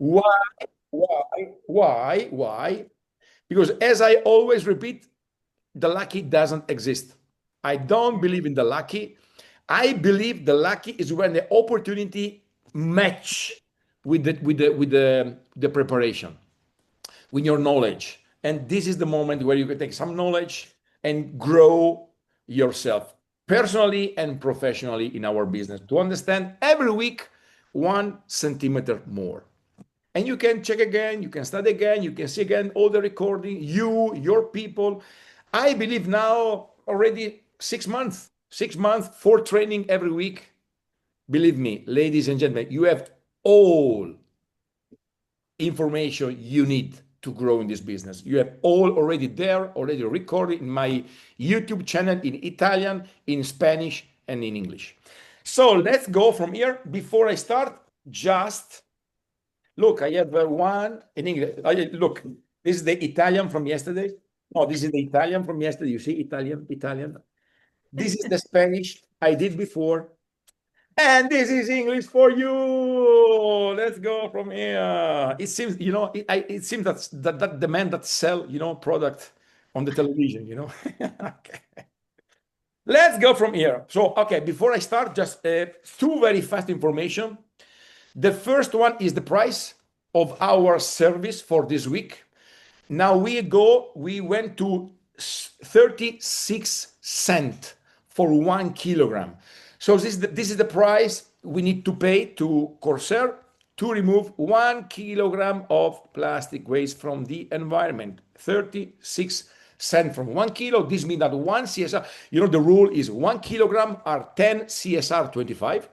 Why? Why? Because as I always repeat, the lucky doesn't exist. I don't believe in the lucky. I believe the lucky is when the opportunity match with the preparation, with your knowledge. And this is the moment where you can take some knowledge and grow yourself personally and professionally in our business to understand every week 1 centimeter more. And you can check again, you can study again, you can see again all the recording, your people. I believe now already 6 months, 6 months for training every week. Believe me, ladies and gentlemen, you have all information you need to grow in this business. You have all already there, already recorded in my YouTube channel in Italian, in Spanish, and in English. So let's go from here. Before I start, just look, I have one in English. Look, this is the Italian from yesterday. No, this is the Italian from yesterday. You see, Italian. This is the Spanish I did before. And this is English for you. Let's go from here. It seems, it seems that the man that sell, product on the television, Okay. Let's go from here. So, okay, before I start, just two very fast information. The first one is the price of our service for this week. Now we went to 36 cents for 1 kilogram. So this is the price we need to pay to Corsair to remove 1 kilogram of plastic waste from the environment. 36 cents from 1 kilo. This means that one CSR, the rule is 1 kilogram are 10 CSR 25.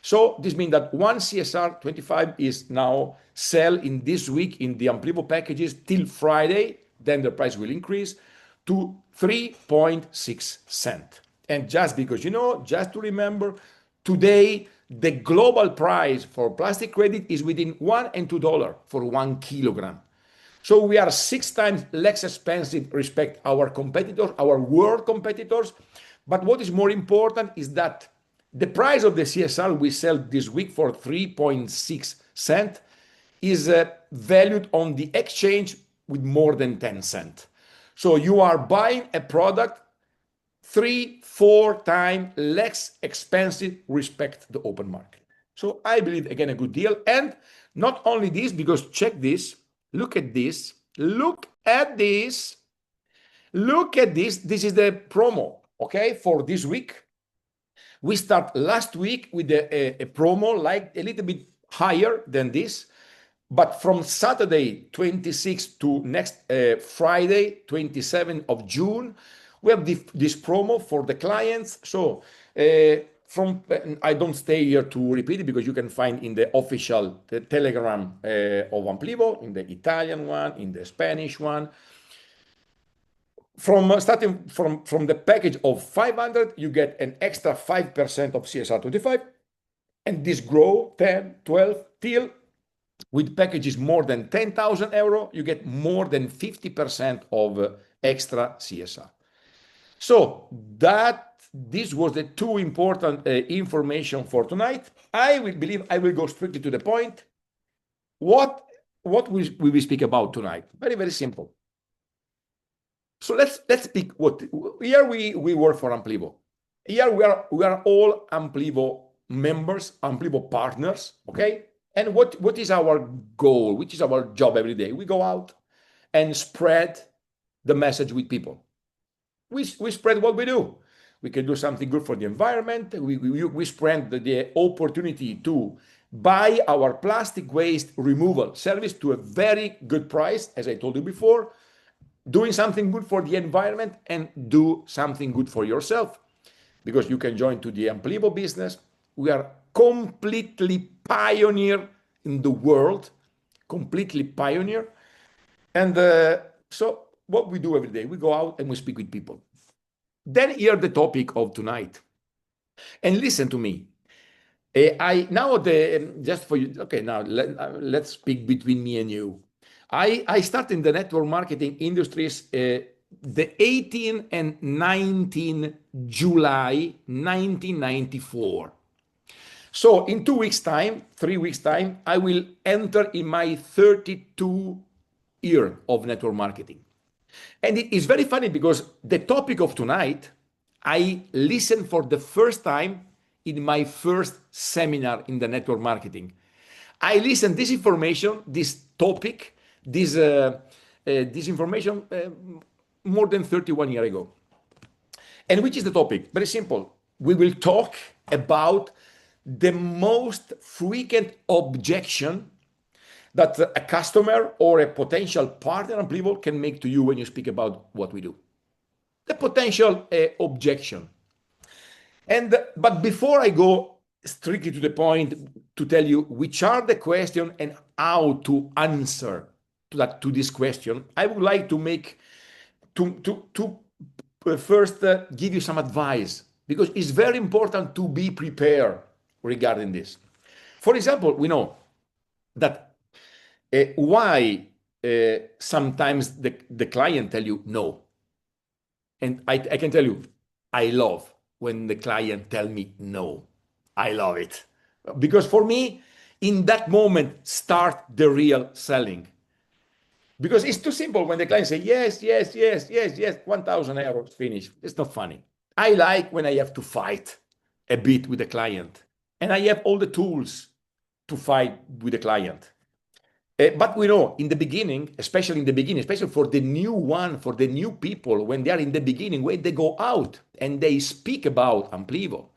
So this means that one CSR 25 is now sell in this week in the Amplivo packages till Friday. Then the price will increase to 3.6 cents. And just because, just to remember, today the global price for plastic credit is within $1 and $2 for 1 kilogram. So we are 6 times less expensive respect our competitors, our world competitors. But what is more important is that the price of the CSR we sell this week for 3.6 cents is valued on the exchange with more than 10 cents. So you are buying a product 3-4 times less expensive respect the open market. So I believe, again, a good deal. And not only this, because check this, look at this, look at this, look at this. This is the promo, okay, for this week. We start last week with a promo like a little bit higher than this, but from Saturday 26th to next Friday 27th of June, we have this promo for the clients. So I don't stay here to repeat it because you can find in the official Telegram of Amplivo, in the Italian one, in the Spanish one. Starting from the package of 500, you get an extra 5% of CSR 25, and this grow 10, 12 till with packages more than 10,000 euro, you get more than 50% of extra CSR. So this was the two important information for tonight. I will go strictly to the point. What will we speak about tonight? Very, very simple. So let's speak what here we work for Amplivo. Here we are all Amplivo members, Amplivo partners, okay? And what is our goal? Which is our job every day? We go out and spread the message with people. We spread what we do. We can do something good for the environment. We spread the opportunity to buy our plastic waste removal service to a very good price, as I told you before. Doing something good for the environment and do something good for yourself, because you can join to the Amplivo business. We are completely pioneer in the world, completely pioneer. And so what we do every day, we go out and we speak with people. Then here the topic of tonight. And listen to me. Just for you, okay, now let's speak between me and you. I started in the network marketing industries the 18 and 19 July 1994. So in 2 weeks' time, 3 weeks' time, I will enter in my 32 year of network marketing. And it is very funny because the topic of tonight, I listened for the first time in my first seminar in the network marketing. I listened this information, this topic, this information more than 31 years ago. And which is the topic? Very simple. We will talk about the most frequent objection that a customer or a potential partner Amplivo can make to you when you speak about what we do. The potential objection. But before I go strictly to the point to tell you which are the question and how to answer to this question, I would like to make to first give you some advice because it's very important to be prepared regarding this. For example, we know that why sometimes the client tell you no. And I can tell you, I love when the client tell me no. I love it. Because for me, in that moment, start the real selling. Because it's too simple when the client say, yes, yes, yes, yes, yes, 1,000 euros, finish. It's not funny. I like when I have to fight a bit with the client. And I have all the tools to fight with the client. But we know in the beginning, especially for the new one, for the new people, when they are in the beginning, when they go out and they speak about Amplivo,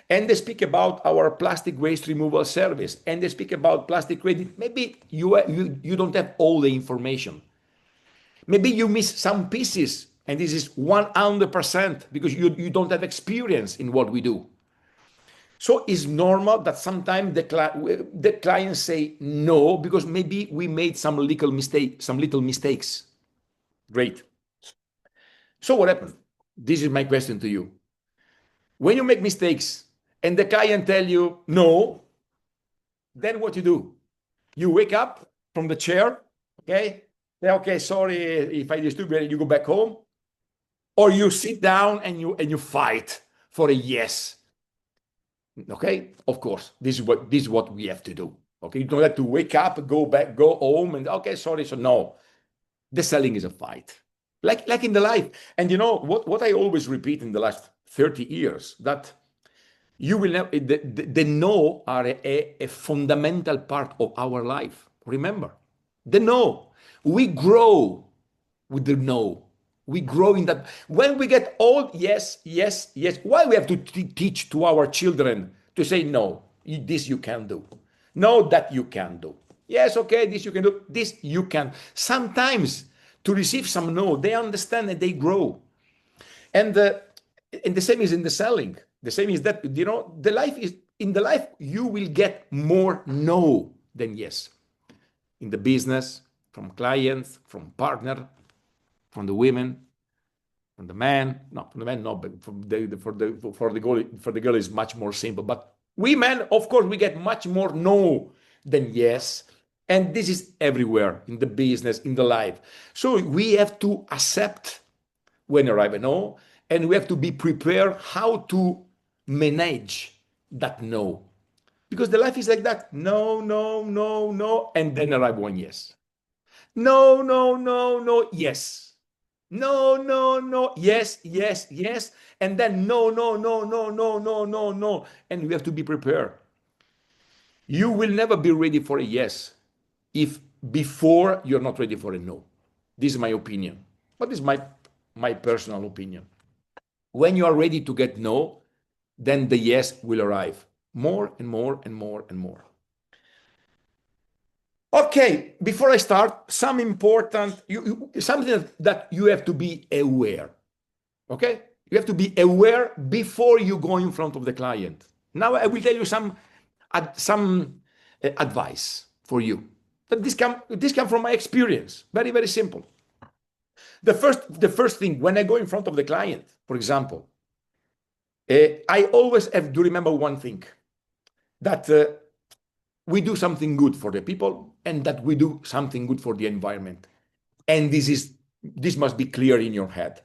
and they speak about our plastic waste removal service, and they speak about plastic credit, maybe you don't have all the information. Maybe you miss some pieces, and this is 100% because you don't have experience in what we do. So it's normal that sometimes the clients say no because maybe we made some little mistakes. Great. So what happened? This is my question to you. When you make mistakes and the client tell you no, then what you do? You wake up from the chair, okay? Say, okay, sorry if I disturb you, you go back home, or you sit down and you fight for a yes. Okay, of course, this is what we have to do. Okay, you don't have to wake up, go back, go home, and okay, sorry. So no, the selling is a fight, like in the life. And you know what I always repeat in the last 30 years that you will never the no are a fundamental part of our life. Remember, the no. We grow with the no. We grow in that. When we get old, yes, yes, yes. Why we have to teach to our children to say no? This you can do. No, that you can do. Yes, okay, this you can do. This you can. Sometimes to receive some no, they understand and they grow. And the same is in the selling. The same is that the life is in the life you will get more no than yes. In the business, from clients, from partner, from the women, from the man. No, from the man, no, but for the girl is much more simple. But women, of course, we get much more no than yes. And this is everywhere in the business, in the life. So we have to accept when arrive a no, and we have to be prepared how to manage that no. Because the life is like that. No, no, no, no, and then arrive one yes. No, no, no, no, yes. No, no, no, yes, yes, yes. And then no, no, no, no, no, no, no, no. And we have to be prepared. You will never be ready for a yes if before you're not ready for a no. This is my opinion. But this is my personal opinion. When you are ready to get no, then the yes will arrive more and more and more and more. Okay, before I start, some important, something that you have to be aware. Okay, you have to be aware before you go in front of the client. Now I will tell you some advice for you. But this come from my experience. Very, very simple. The first thing when I go in front of the client, for example, I always have to remember one thing, that we do something good for the people and that we do something good for the environment. And this must be clear in your head.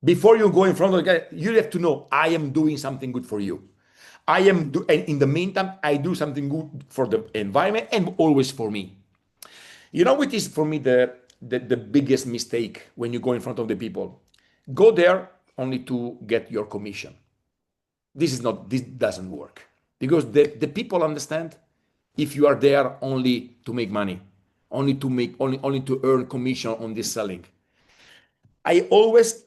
Before you go in front of the guy, you have to know, I am doing something good for you. And in the meantime, I do something good for the environment and always for me. You know what is for me the biggest mistake when you go in front of the people? Go there only to get your commission. This doesn't work because the people understand if you are there only to make money, only to earn commission on this selling. I always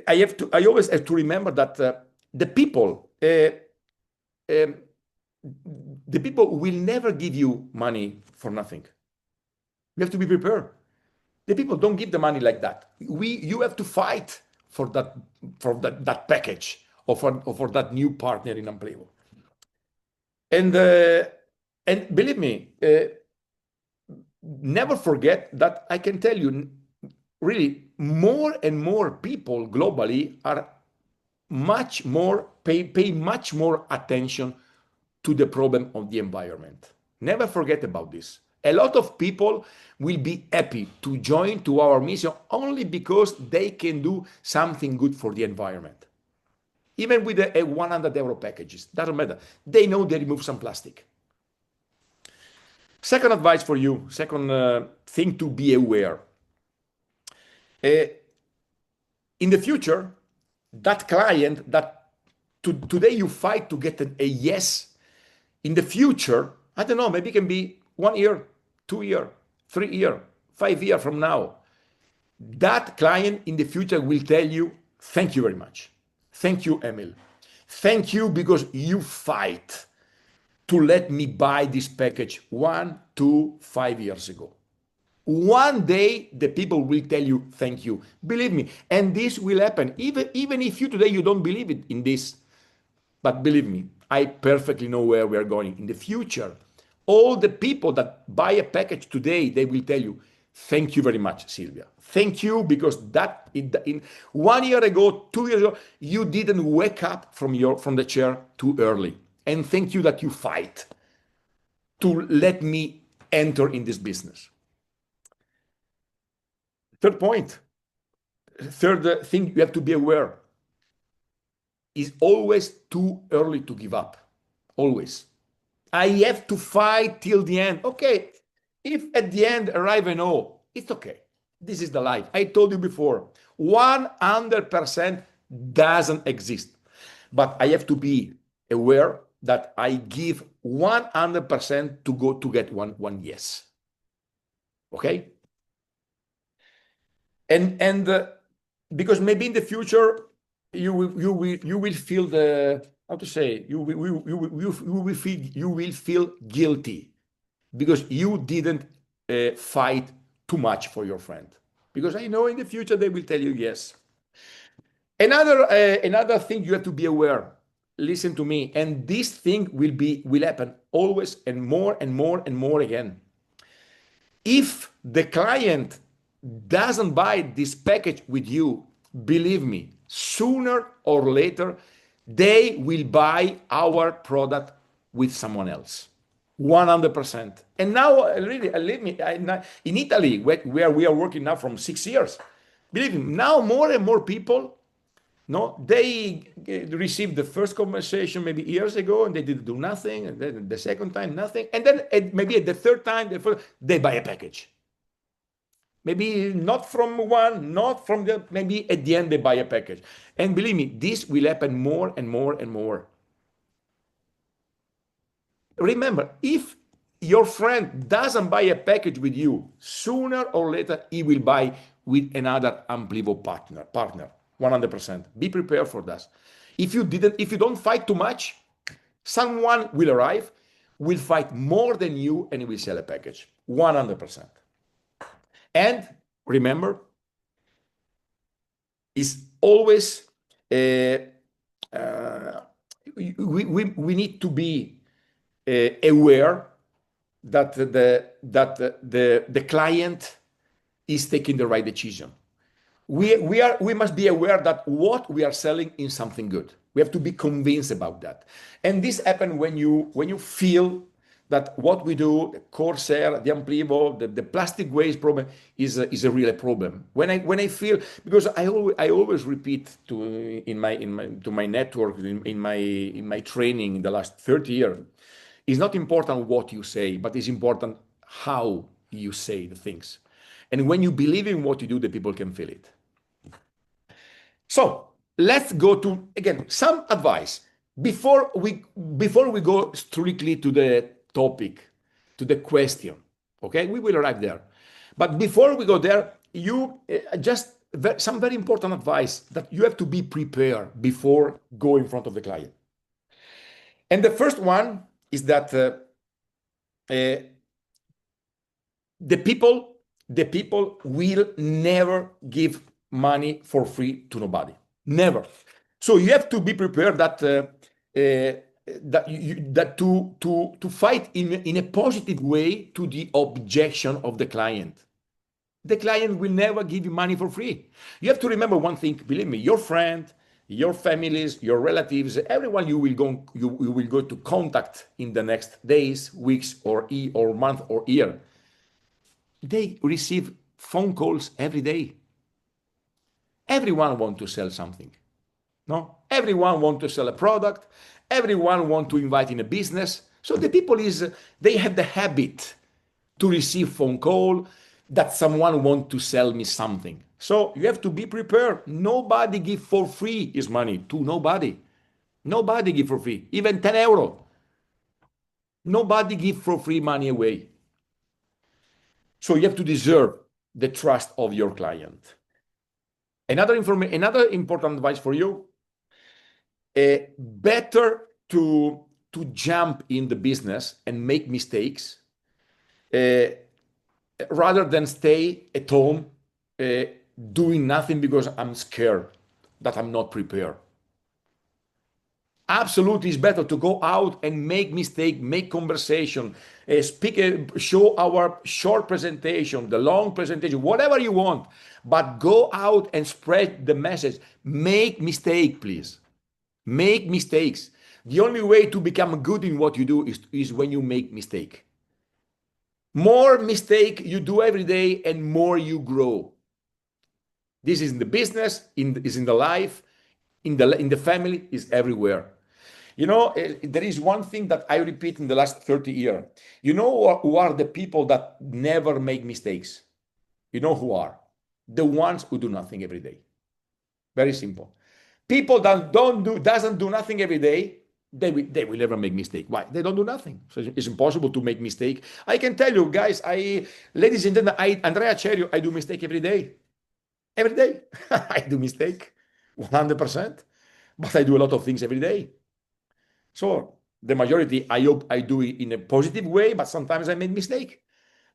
I always have to remember that the people um, the people will never give you money for nothing. You have to be prepared. The people don't give the money like that. You have to fight for that package or for that new partner in Amplivo. And believe me, never forget that I can tell you, really, more and more people globally are pay much more attention to the problem of the environment. Never forget about this. A lot of people will be happy to join to our mission only because they can do something good for the environment. Even with a 100 euro packages, doesn't matter. They know they remove some plastic. Second advice for you, second thing to be aware. In the future, that client that today you fight to get a yes, in the future, I don't know, maybe it can be 1 year, 2 year, 3 year, 5 year from now. That client in the future will tell you, thank you very much. Thank you, Emil. Thank you because you fight to let me buy this package 1, 2, 5 years ago. One day the people will tell you thank you. Believe me, and this will happen. Even if you today you don't believe it in this, but believe me, I perfectly know where we are going in the future. All the people that buy a package today, they will tell you, thank you very much, Silvia. Thank you because that in 1 year ago, 2 years ago, you didn't wake up from the chair too early. And thank you that you fight to let me enter in this business. Third point, third thing you have to be aware is always too early to give up. Always. I have to fight till the end. Okay, if at the end arrive and no, it's okay. This is the life. I told you before, 100% doesn't exist. But I have to be aware that I give 100% to go to get one yes. Okay? And because maybe in the future you will feel the, how to say, you will feel guilty because you didn't fight too much for your friend. Because I know in the future they will tell you yes. Another thing you have to be aware. Listen to me, and this thing will happen always and more and more and more again. If the client doesn't buy this package with you, believe me, sooner or later, they will buy our product with someone else. 100%. And now, really, believe me, in Italy, where we are working now from 6 years, believe me, now more and more people, no, they received the first conversation maybe years ago and they didn't do nothing, and then the second time nothing, and then maybe at the third time they buy a package. Maybe not from one, not from the, maybe at the end they buy a package. And believe me, this will happen more and more and more. Remember, if your friend doesn't buy a package with you, sooner or later he will buy with another Amplivo partner, 100%. Be prepared for that. If you don't fight too much, someone will arrive, will fight more than you, and he will sell a package, 100%. And remember, it's always we need to be aware that the client is taking the right decision. We must be aware that what we are selling is something good. We have to be convinced about that. And this happens when you feel that what we do, the Corsair, the Amplivo, the plastic waste problem is a real problem. When I feel, because I always repeat to my network, in my training in the last 30 years, it's not important what you say, but it's important how you say the things. And when you believe in what you do, the people can feel it. So let's go to again some advice before we go strictly to the topic, to the question. Okay, we will arrive there, but before we go there, you just some very important advice that you have to be prepared before go in front of the client. And the first one is that uh, the people the people will never give money for free to nobody, never. So you have to be prepared that to fight in a positive way to the objection of the client. The client will never give you money for free. You have to remember one thing, believe me, your friend, your families, your relatives, everyone you will go to contact in the next days, weeks, or month or year, they receive phone calls every day. Everyone wants to sell something. No, everyone wants to sell a product. Everyone wants to invite in a business. So the people they have the habit to receive phone call that someone wants to sell me something. So you have to be prepared. Nobody give for free his money to nobody. Nobody give for free, even 10 euro. Nobody give for free money away. So you have to deserve the trust of your client. Another important advice for you: better to jump in the business and make mistakes uh, rather than stay at home uh, doing nothing because I'm scared that I'm not prepared. Absolutely, it's better to go out and make mistake, make conversation, speak, show our short presentation, the long presentation, whatever you want, but go out and spread the message. Make mistake, please. Make mistakes. The only way to become good in what you do is when you make mistake. More mistake you do every day, and more you grow. This is in the business, is in the life, in the family, is everywhere. There is one thing that I repeat in the last 30 years. You know who are the people that never make mistakes? You know who are? The ones who do nothing every day. Very simple. People that doesn't do nothing every day, they will never make mistake. Why? They don't do nothing. So it's impossible to make mistake. I can tell you, guys, ladies and gentlemen, Andrea Cerio, I do mistake every day. Every day. I do mistake 100%, but I do a lot of things every day. So the majority, I hope I do it in a positive way, but sometimes I make mistake.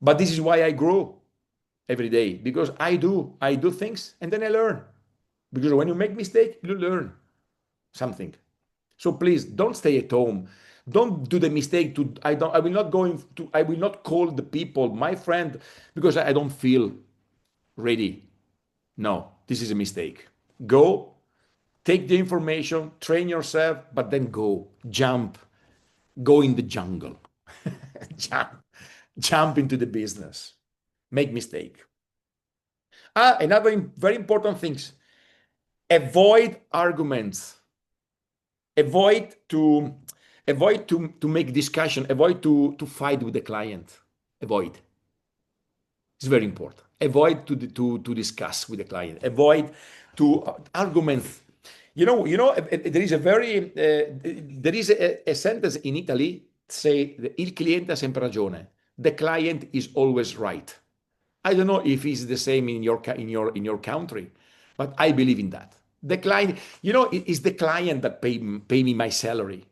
But this is why I grow every day, because I do things and then I learn. Because when you make mistake, you learn something. So please don't stay at home. Don't do the mistake to I will not go into I will not call the people my friend because I don't feel ready. No, this is a mistake. Go, take the information, train yourself, but then jump, go in the jungle. jump, jump into the business. Make mistake. Another very important things. Avoid arguments. Avoid to make discussion. Avoid to fight with the client. Avoid. It's very important. Avoid to discuss with the client. Avoid to arguments. There is a sentence in Italy say il cliente ha sempre ragione. The client is always right. I don't know if it's the same in your country, but I believe in that. The client, it is the client that pay me my salary.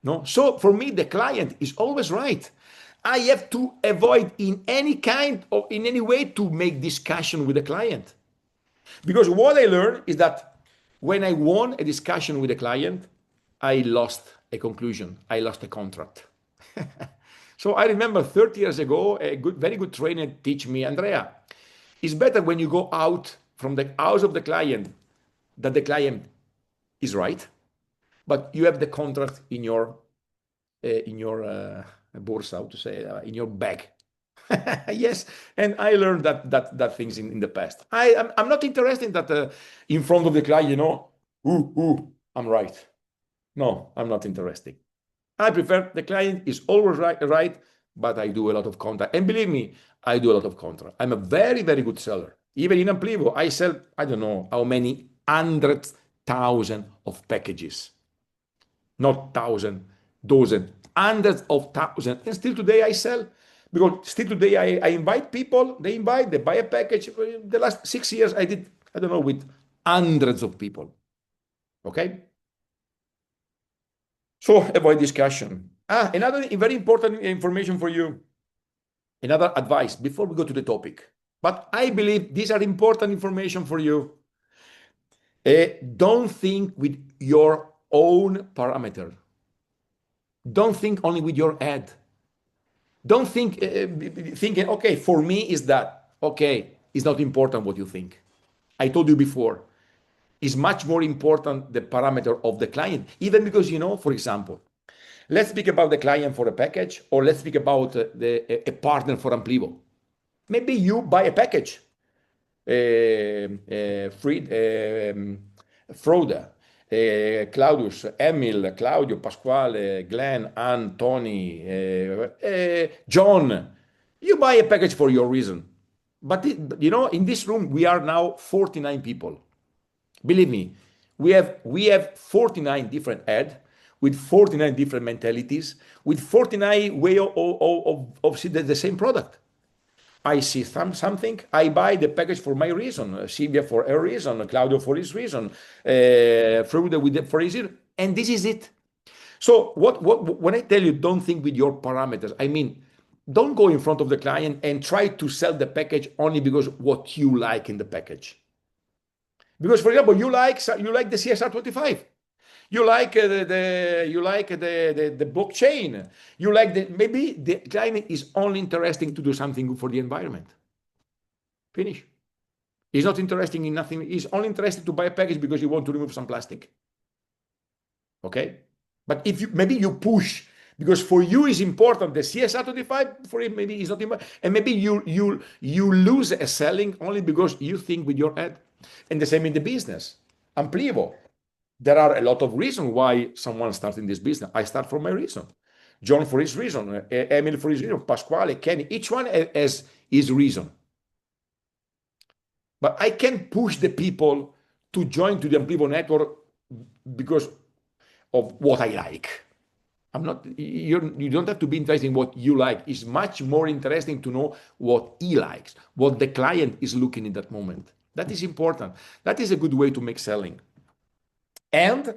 No, so for me, the client is always right. I have to avoid in any kind or in any way to make discussion with the client. Because what I learned is that when I won a discussion with a client, I lost a conclusion. I lost a contract. So I remember 30 years ago, very good trainer teach me, Andrea, it's better when you go out from the house of the client that the client is right, but you have the contract in your borsa, how to say, in your bag. Yes, and I learned that things in the past. I'm not interested in that in front of the client, I'm right. No, I'm not interested. I prefer the client is always right, but I do a lot of contract. And believe me, I do a lot of contract. I'm a very, very good seller. Even in Amplivo, I sell, I don't know how many hundreds, thousand of packages, not thousand, dozen, hundreds of thousands. And still today I sell because still today I invite people, they buy a package. The last 6 years I did, I don't know, with hundreds of people. Okay? So avoid discussion. Another very important information for you, another advice before we go to the topic. But I believe these are important information for you. Don't think with your own parameter. Don't think only with your head. Don't think thinking, okay, for me is that. Okay, it's not important what you think. I told you before, it's much more important the parameter of the client. Even because, for example, let's speak about the client for a package, or let's speak about a partner for Amplivo. Maybe you buy a package, Frode, Claudius, Emil, Claudio, Pasquale, Glenn, Ann, Tony, John. You buy a package for your reason. But in this room we are now 49 people. Believe me, we have 49 different head with 49 different mentalities, with 49 way of see the same product. I see something, I buy the package for my reason, Silvia for her reason, Claudio for his reason, Frude for his reason, and this is it. So when I tell you don't think with your parameters, I mean, don't go in front of the client and try to sell the package only because what you like in the package. Because, for example, you like the CSR 25. You like the blockchain. You like maybe the client is only interesting to do something good for the environment. Finish. He's not interested in nothing. He's only interested to buy a package because you want to remove some plastic. Okay? But if maybe you push because for you is important the CSR 25, for him maybe it's not important, and maybe you lose a selling only because you think with your head. And the same in the business. Amplivo. There are a lot of reasons why someone starts in this business. I start for my reason. John for his reason. Emil for his reason. Pasquale, Kenny. Each one has his reason. But I can push the people to join to the Amplivo network because of what I like. I'm not. You don't have to be interested in what you like. It's much more interesting to know what he likes, what the client is looking in that moment. That is important. That is a good way to make selling. And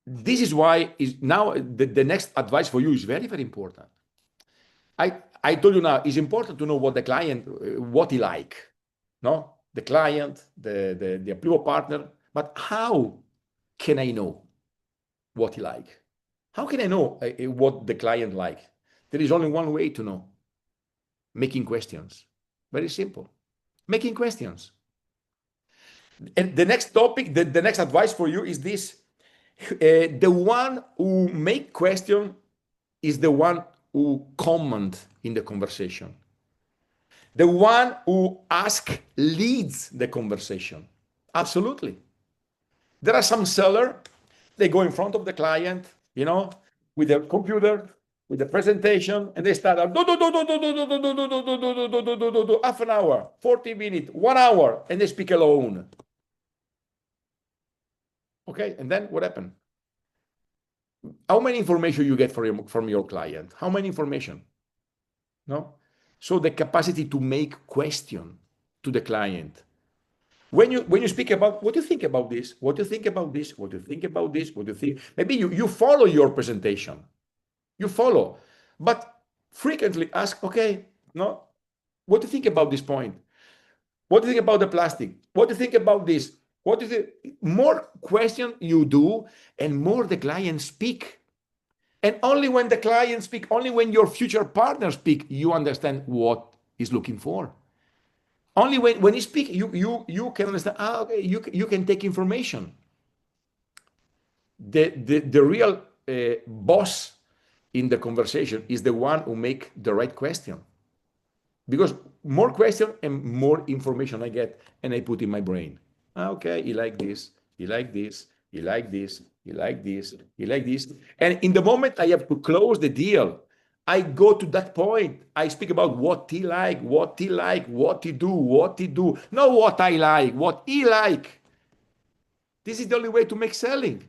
this is why is now the next advice for you is very, very important. I told you now, it's important to know what the client, what he like. No, the client, the Amplivo partner. But how can I know what he like? How can I know what the client like? There is only one way to know. Making questions. Very simple. Making questions. And the next topic, the next advice for you is this. The one who make question is the one who comment in the conversation. The one who ask leads the conversation. Absolutely. There are some seller, they go in front of the client, with their computer, with the presentation, and they start half an hour, 40 minutes, 1 hour, and they speak alone. Okay, and then what happened? How many information you get from your client? How many information? No? So the capacity to make question to the client. When you speak about what do you think about this, what do you think about this, what do you think about this, what do you think? Maybe you follow your presentation. You follow, but frequently ask, okay, no, what do you think about this point? What do you think about the plastic? What do you think about this? What is it? More question you do, and more the client speak. And only when the client speak, only when your future partner speak, you understand what he's looking for. Only when he speak, you can understand. Okay, you can take information. The real boss in the conversation is the one who make the right question, because more question and more information I get and I put in my brain. Okay, he like this, he like this, he like this, he like this, he like this. And in the moment I have to close the deal, I go to that point. I speak about what he like, what he like, what he do, what he do. Not what I like, what he like. This is the only way to make selling.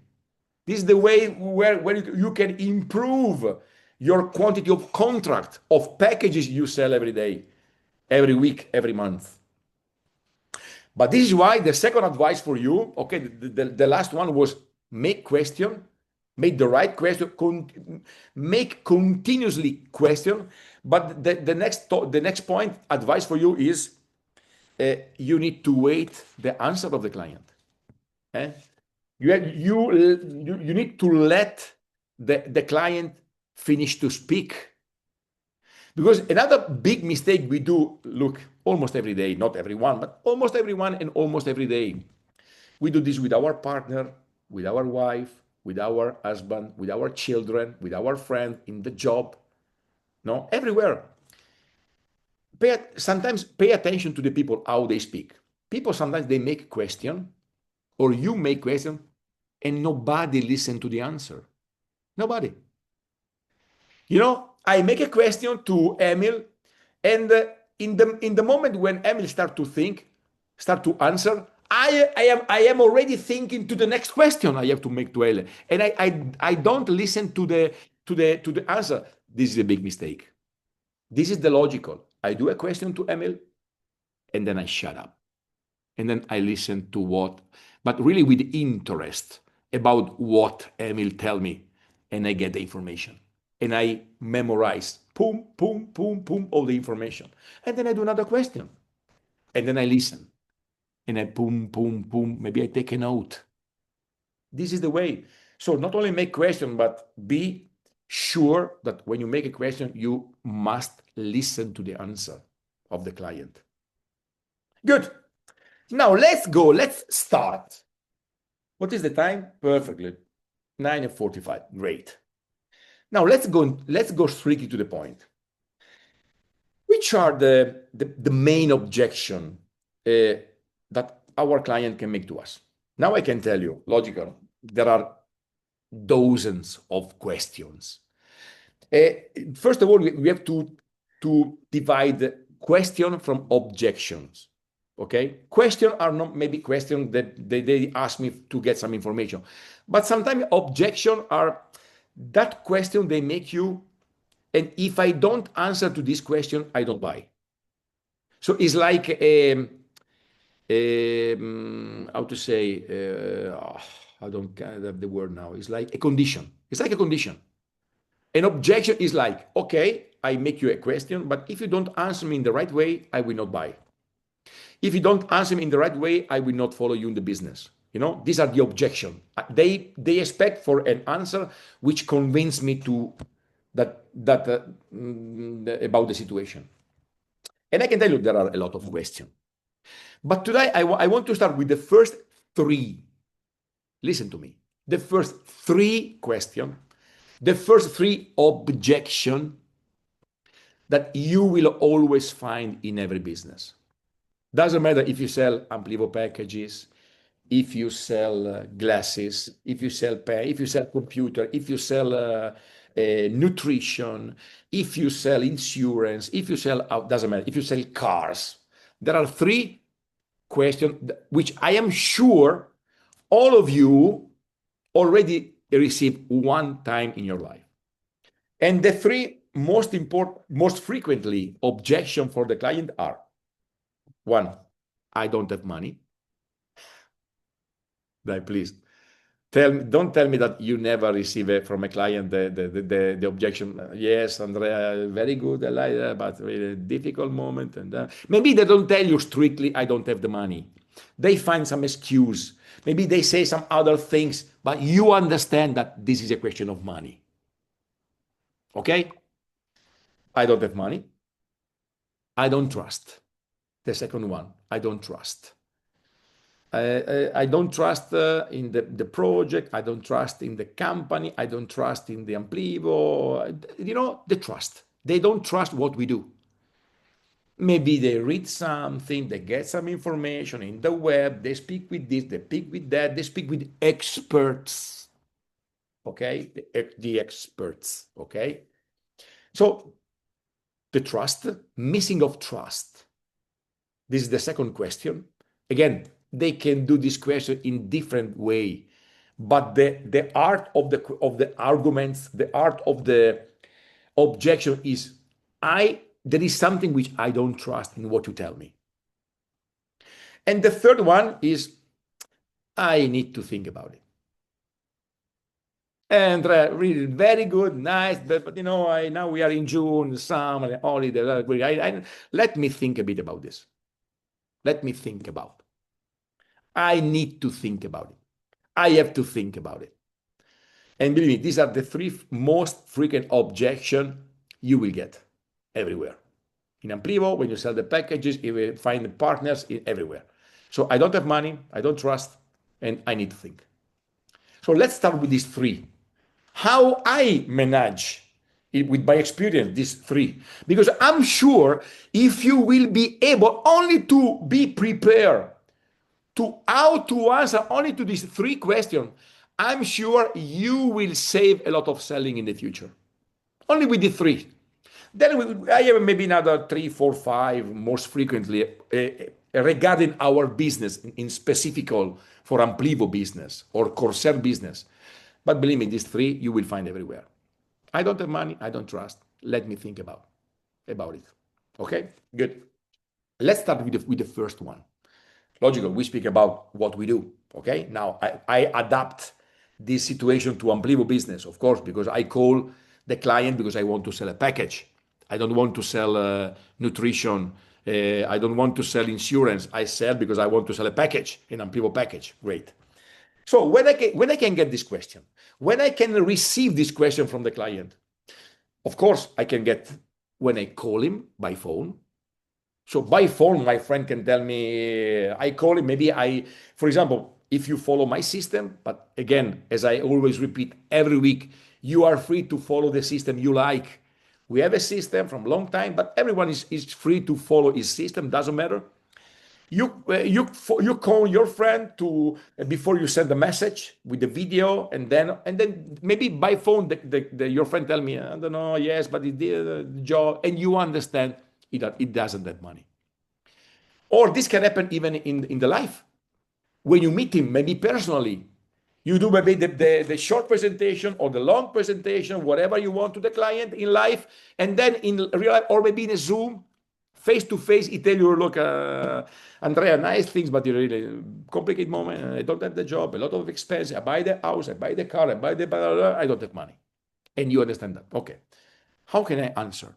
This is the way where you can improve your quantity of contract, of packages you sell every day, every week, every month. But this is why the second advice for you, okay, the last one was make question, make the right question, make continuously question. But the next point advice for you is you need to wait the answer of the client. Eh? You need to let the client finish to speak. Because another big mistake we do, look, almost every day, not everyone, but almost everyone and almost every day, we do this with our partner, with our wife, with our husband, with our children, with our friend, in the job, no, everywhere. Sometimes pay attention to the people, how they speak. People sometimes they make question, or you make question, and nobody listen to the answer. Nobody. You know, I make a question to Emil, and in the moment when Emil start to think, start to answer, I am already thinking to the next question I have to make to Emil, and I don't listen to the answer. This is a big mistake. This is the logical. I do a question to Emil, and then I shut up, and then I listen to what, but really with interest about what Emil tell me, and I get the information and I memorize, boom, boom, boom, boom, all the information. And then I do another question. And then I listen. And I boom, boom, boom. Maybe I take a note. This is the way. So not only make question, but be sure that when you make a question, you must listen to the answer of the client. Good. Now let's go. Let's start. What is the time? Perfectly. 9:45. Great. Now let's go strictly to the point. Which are the main objection that our client can make to us? Now I can tell you, logical, there are dozens of questions. First of all, we have to divide question from objections. Okay, questions are not maybe questions that they ask me to get some information, but sometimes objections are that question they make you, and if I don't answer to this question, I don't buy. So it's like how to say, I don't have the word now. It's like a condition. It's like a condition. An objection is like, okay, I make you a question, but if you don't answer me in the right way, I will not buy. If you don't answer me in the right way, I will not follow you in the business. You know, these are the objection. They expect for an answer which convince me to that about the situation. And I can tell you there are a lot of questions. But today I want to start with the first three. Listen to me. The first three questions, the first three objection that you will always find in every business. Doesn't matter if you sell Amplivo packages, if you sell glasses, if you sell pen, if you sell computer, if you sell nutrition, if you sell insurance, if you sell, doesn't matter, if you sell cars. There are three questions which I am sure all of you already received one time in your life. And the three most important, most frequently objection for the client are: one, I don't have money. Please don't tell me that you never receive it from a client the objection. Yes, Andrea, very good, I like that, but really difficult moment. And maybe they don't tell you strictly, I don't have the money. They find some excuse. Maybe they say some other things, but you understand that this is a question of money. Okay? I don't have money. I don't trust. The second one, I don't trust. I don't trust in the project. I don't trust in the company. I don't trust in the Amplivo. The trust. They don't trust what we do. Maybe they read something, they get some information in the web, they speak with this, they speak with that, they speak with experts, okay? The experts, okay? So the trust, missing of trust. This is the second question. Again, they can do this question in different way, but the art of the arguments, the art of the objection is I there is something which I don't trust in what you tell me. And the third one is I need to think about it. And really very good, nice, but now we are in June, summer, holiday. Let me think a bit about this. Let me think about. I need to think about it. I have to think about it. And believe me, these are the three most frequent objection you will get everywhere. In Amplivo, when you sell the packages, you will find the partners everywhere. So I don't have money, I don't trust, and I need to think. So let's start with these three. How I manage it with my experience, these three. Because I'm sure if you will be able only to be prepared to how to answer only to these three questions, I'm sure you will save a lot of selling in the future. Only with the three. Then I have maybe another three, four, five most frequently regarding our business in specific for Amplivo business or Corsair business. But believe me, these three you will find everywhere. I don't have money. I don't trust. Let me think about it. Okay, good. Let's start with the first one. Logical. We speak about what we do. Okay. Now I adapt this situation to Amplivo business, of course, because I call the client because I want to sell a package. I don't want to sell nutrition. I don't want to sell insurance. I sell because I want to sell a package, an Amplivo package. Great. So when I can get this question, when I can receive this question from the client, of course I can get when I call him by phone. So by phone, my friend can tell me, I call him, for example, if you follow my system, but again, as I always repeat every week, you are free to follow the system you like. We have a system from a long time, but everyone is free to follow his system, doesn't matter. You call your friend to before you send the message with the video, and then maybe by phone your friend tell me I don't know, yes, but he did the job, and you understand it doesn't have money. Or this can happen even in the life when you meet him, maybe personally. You do maybe the short presentation or the long presentation, whatever you want to the client in life, and then in real life or maybe in a Zoom, face to face, he tell you, look, Andrea, nice things, but you really complicated moment. I don't have the job, a lot of expense. I buy the house, I buy the car, I buy the blah, blah, blah, I don't have money. And you understand that. Okay. How can I answer?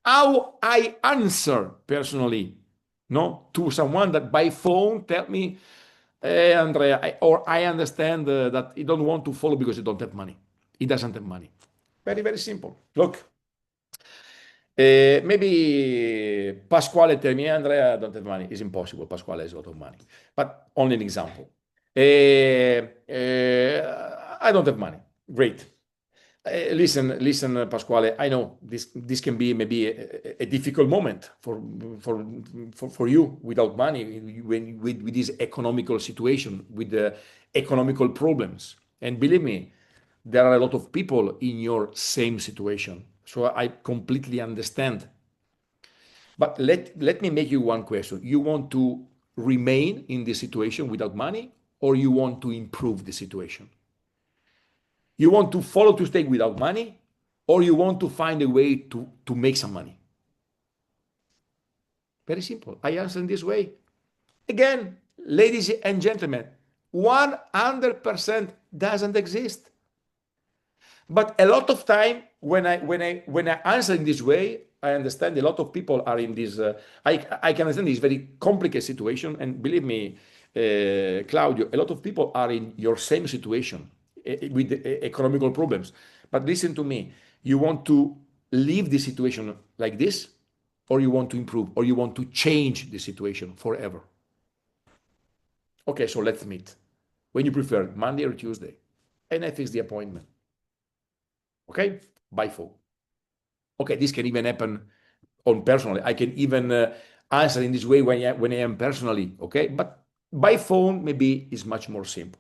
How I answer personally, no, to someone that by phone tell me, hey, Andrea, I understand that you don't want to follow because you don't have money. He doesn't have money. Very, very simple. Look, maybe Pasquale tell me, Andrea, I don't have money. It's impossible. Pasquale has a lot of money. But only an example. I don't have money. Great. Listen, Pasquale. I know this can be maybe a difficult moment for you without money with this economical situation, with the economical problems. And believe me, there are a lot of people in your same situation. So I completely understand. But let me make you one question. You want to remain in this situation without money, or you want to improve the situation? You want to follow to stay without money, or you want to find a way to make some money? Very simple. I answer in this way. Again, ladies and gentlemen, 100% doesn't exist. But a lot of time when I answer in this way, I understand a lot of people are in this. I can understand this very complicated situation, and believe me, Claudio, a lot of people are in your same situation with economical problems. But listen to me: you want to leave the situation like this, or you want to improve, or you want to change the situation forever? Okay, so let's meet. When you prefer, Monday or Tuesday. And I fix the appointment. Okay, by phone. Okay, this can even happen on personally. I can even answer in this way when I am personally. Okay, but by phone maybe is much more simple.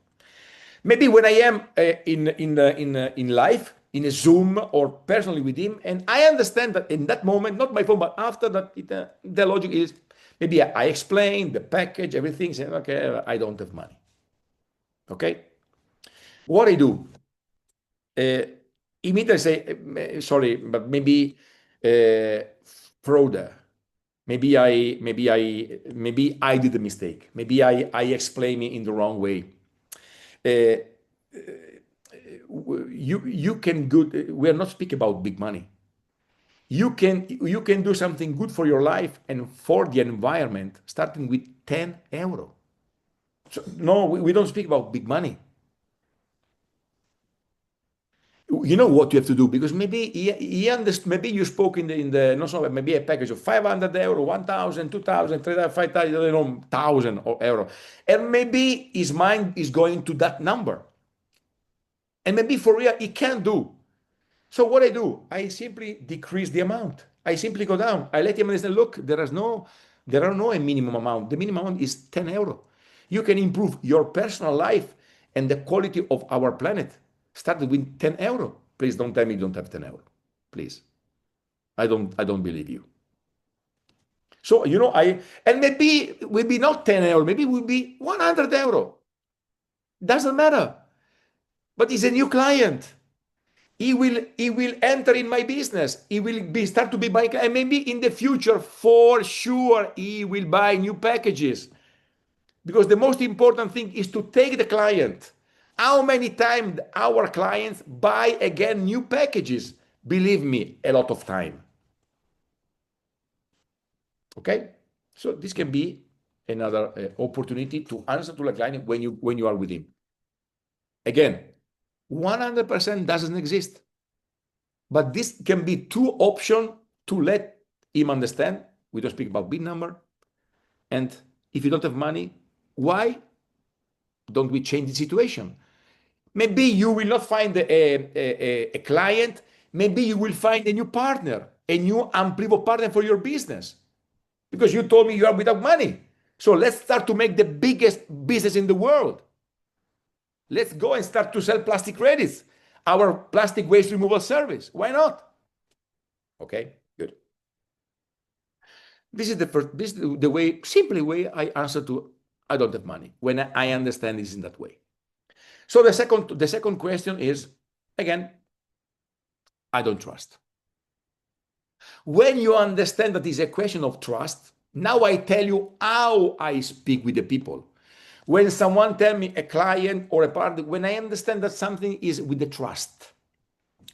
Maybe when I am in life in a Zoom or personally with him, and I understand that in that moment, not by phone, but after that, the logic is maybe I explain the package, everything. Say, okay, I don't have money. Okay, what I do uh, immediately say, sorry, but maybe fraud. Maybe I did a mistake. Maybe I explained it in the wrong way. Uh, you can good. We are not speaking about big money. You can do something good for your life and for the environment, starting with 10 euro. So no, we don't speak about big money. You know what you have to do because maybe he understood, maybe you spoke in the no so maybe a package of 500 euro, 1,000, 2,000, 3,000, 5,000, I don't know, 1,000 euro, and maybe his mind is going to that number, and maybe for real he can't do. So what I do, I simply decrease the amount. I simply go down. I let him understand, look, there are no a minimum amount. The minimum amount is 10 euro. You can improve your personal life and the quality of our planet. Started with 10 euro. Please don't tell me you don't have 10 euro. Please. I don't believe you. So, and maybe it will be not 10 euro, maybe it will be 100 euro. Doesn't matter. But he's a new client. He will enter in my business. He will start to be my client. And maybe in the future, for sure, he will buy new packages. Because the most important thing is to take the client. How many times our clients buy again new packages? Believe me, a lot of time. Okay? So this can be another opportunity to answer to the client when you are with him. Again, 100% doesn't exist. But this can be two options to let him understand. We don't speak about big number. And if you don't have money, why don't we change the situation? Maybe you will not find a client. Maybe you will find a new partner, a new Amplivo partner for your business. Because you told me you are without money. So let's start to make the biggest business in the world. Let's go and start to sell plastic credits, our plastic waste removal service. Why not? Okay, good. This is the way, simply way I answer to I don't have money when I understand this in that way. So the second question is again, I don't trust. When you understand that it's a question of trust, now I tell you how I speak with the people. When someone tell me a client or a partner, when I understand that something is with the trust,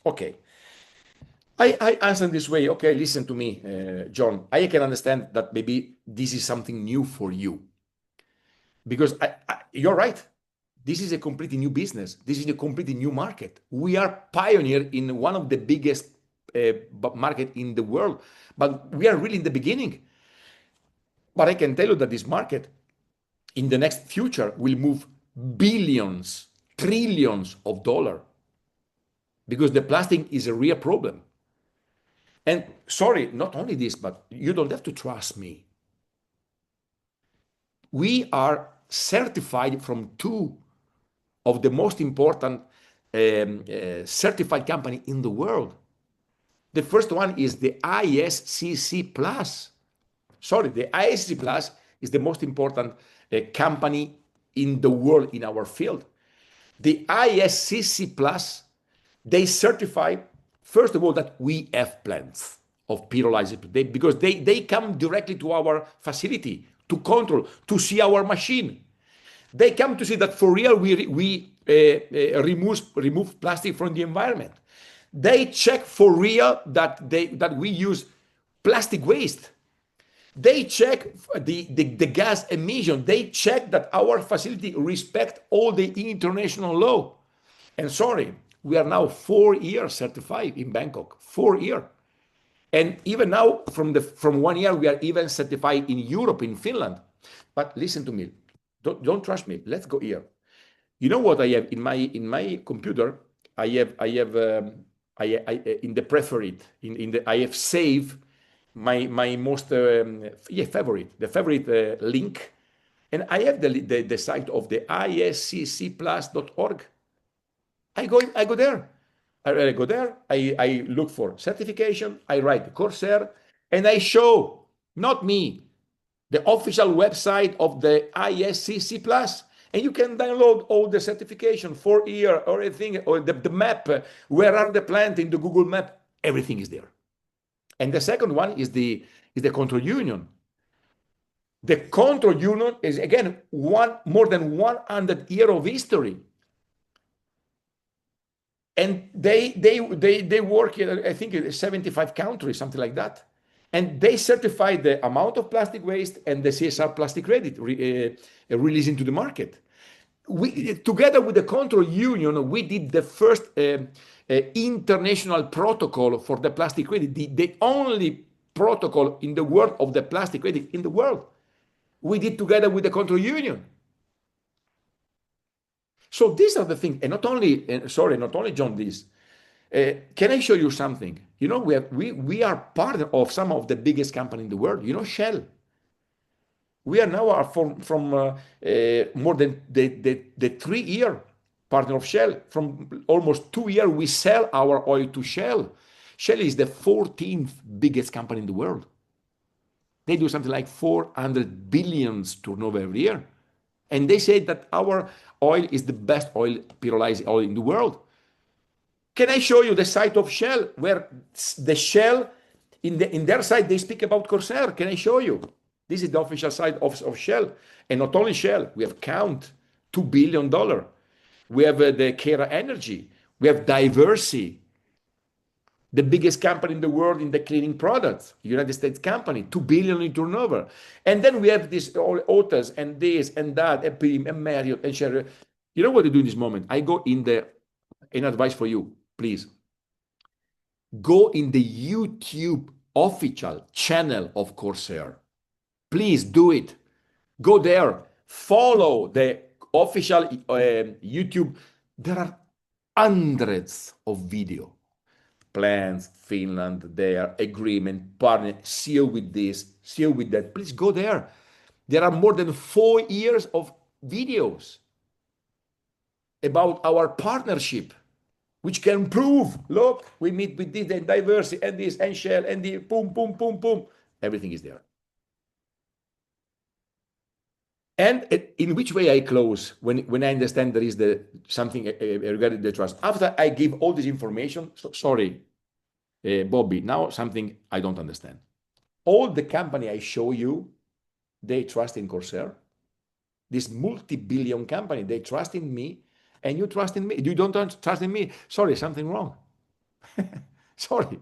okay, I answer this way. Okay, listen to me, John. I can understand that maybe this is something new for you because you're right. This is a completely new business. This is a completely new market. We are pioneer in one of the biggest market in the world, but we are really in the beginning. But I can tell you that this market in the next future will move billions, trillions of dollars because the plastic is a real problem. And sorry, not only this, but you don't have to trust me. We are certified from two of the most important certified company in the world. The first one is the ISCC Plus. Sorry, the ISCC Plus is the most important company in the world in our field. The ISCC Plus, they certify, first of all, that we have plants of pyrolysis because they come directly to our facility to control, to see our machine. They come to see that for real we remove plastic from the environment. They check for real that we use plastic waste. They check the gas emission. They check that our facility respect all the international law. And sorry, we are now 4 years certified in Bangkok. 4 years. And even now, from 1 year, we are even certified in Europe, in Finland. But listen to me. Don't trust me. Let's go here. You know what I have in my computer? I in the preferred in the I have saved my most yeah, favorite the favorite link, and I have the site of the isccplus.org. I go there. I go there. I look for certification. I write Corsair, and I show not me the official website of the ISCC Plus. And you can download all the certification for year or anything, or the map, where are the plant in the Google map, everything is there. And the second one is the control union. The control union is again more than 100 years of history. And they work in, I think, 75 countries, something like that. And they certify the amount of plastic waste and the CSR plastic credit released into the market. We, together with the control union, we did the first international protocol for the plastic credit, the only protocol in the world of the plastic credit in the world. We did together with the control union. So these are the things, and not only John, this. Can I show you something? You know, we are part of some of the biggest company in the world. You know, Shell. We are now from more than the 3 year partner of Shell. From almost 2 years, we sell our oil to Shell. Shell is the 14th biggest company in the world. They do something like 400 billions turnover every year. And they say that our oil is the best pyrolyzed oil in the world. Can I show you the site of Shell, where the Shell, in their site, they speak about Corsair? Can I show you? This is the official site of Shell. And not only Shell, we have Count, $2 billion. We have the Kera Energy. We have Diversey, the biggest company in the world in the cleaning products, United States company, 2 billion in turnover. And then we have this all Otis and this and that, and Prim and Marriott and Sherry. You know what I do in this moment? I go an advice for you, please. Go in the YouTube official channel of Corsair. Please do it. Go there. Follow the official YouTube. There are hundreds of video plans, Finland, their agreement, partner, seal with this, seal with that. Please go there. There are more than 4 years of videos about our partnership, which can prove, look, we meet with this and Diversey and this and Shell and the boom, boom, boom, boom. Everything is there. And in which way I close when I understand there is something regarding the trust. After I give all this information, sorry, Bobby, now something I don't understand. All the company I show you, they trust in Corsair. This multi-billion company, they trust in me, and you trust in me. You don't trust in me. Sorry, something wrong. Sorry.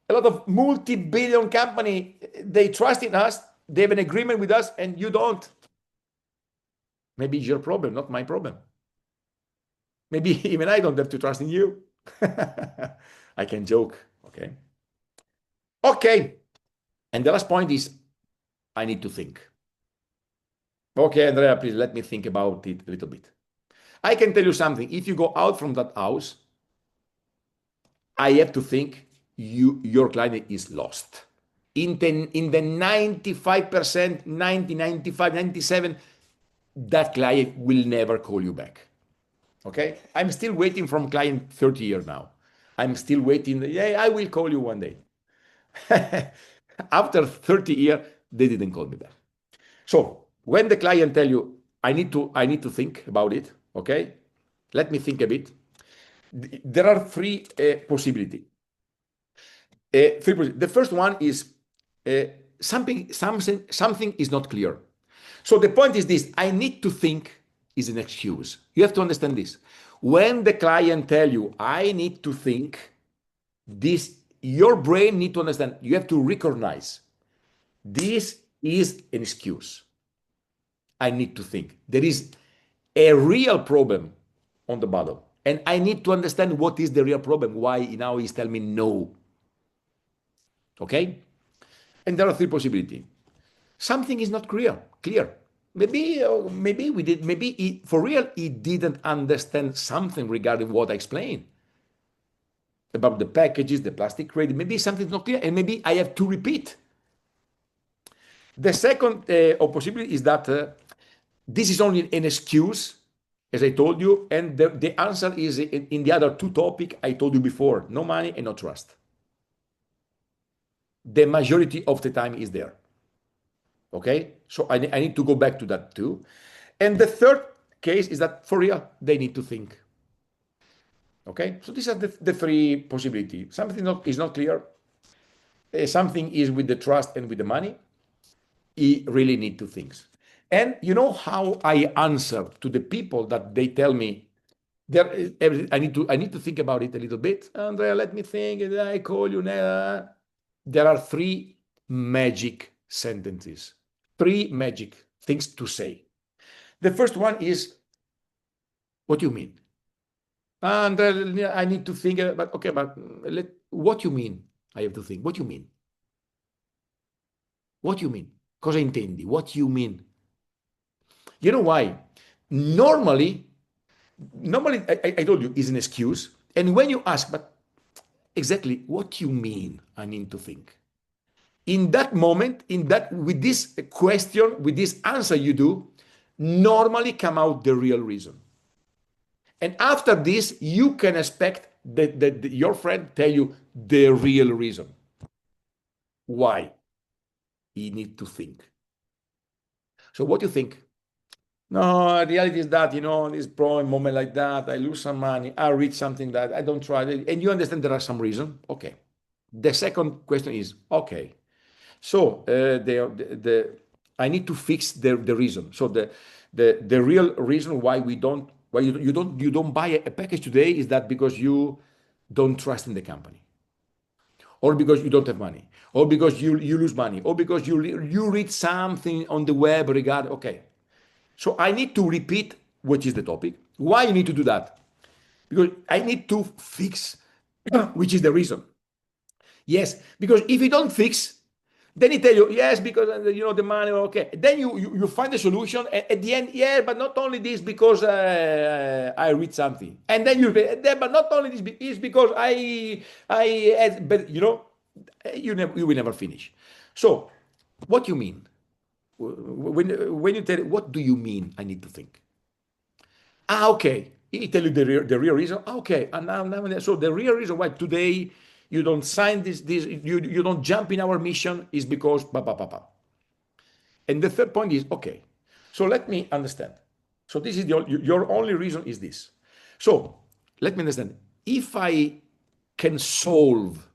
A lot of multi-billion company, they trust in us. They have an agreement with us, and you don't. Maybe it's your problem, not my problem. Maybe even I don't have to trust in you. I can joke, okay? Okay. And the last point is, I need to think. Okay, Andrea, please let me think about it a little bit. I can tell you something. If you go out from that house, I have to think your client is lost. In the 95%, 90, 95, 97, that client will never call you back. Okay? I'm still waiting from client 30 years now. I'm still waiting. Yeah, I will call you one day. After 30 years, they didn't call me back. So when the client tell you, I need to think about it, okay? Let me think a bit. There are three possibilities. The first one is something is not clear. So the point is this: I need to think is an excuse. You have to understand this. When the client tell you, I need to think, this, your brain need to understand. You have to recognize this is an excuse. I need to think. There is a real problem on the bottom. And I need to understand what is the real problem. Why now he's telling me no. Okay? And there are three possibilities. Something is not clear. maybe we did, maybe for real, he didn't understand something regarding what I explained about the packages, the plastic credit. Maybe something's not clear, and maybe I have to repeat. The second possibility is that this is only an excuse, as I told you, and the answer is in the other two topics I told you before: no money and no trust. The majority of the time is there. Okay, so I need to go back to that too. And the third case is that for real, they need to think. Okay, so these are the three possibilities. Something is not clear. Something is with the trust and with the money. You really need to think. And you know how I answer to the people that they tell me there, I need to think about it a little bit. Andrea, let me think. And I call you now. There are three magic sentences, three magic things to say. The first one is, what do you mean? And I need to think, but okay, but what you mean? I have to think. What you mean? What you mean? Cosa intendi? What you mean? You know why? Normally, I told you, is an excuse. And when you ask, but exactly what you mean, I need to think. In that moment, with this question, with this answer you do, normally come out the real reason. And after this, you can expect that your friend tell you the real reason. Why? You need to think. So what do you think? No, the reality is that, this problem, moment like that, I lose some money, I read something that I don't try it, and you understand there are some reason. Okay. The second question is, okay, so I need to fix the reason. So the real reason why you don't buy a package today is that because you don't trust in the company, or because you don't have money, or because you lose money, or because you read something on the web regarding. Okay, so I need to repeat what is the topic. Why you need to do that? Because I need to fix which is the reason. Yes, because if you don't fix, then he tell you, yes, because the money, okay. Then you find the solution at the end, yeah, but not only this because I read something. And then but not only this is because but you will never finish. So what you mean? When you tell what do you mean? I need to think. Okay. He tell you the real reason. Okay, and now so the real reason why today you don't sign this you don't jump in our mission is because bah, bah, bah, bah. And the third point is okay. So let me understand. So this is your only reason is this. So let me understand. If I can solve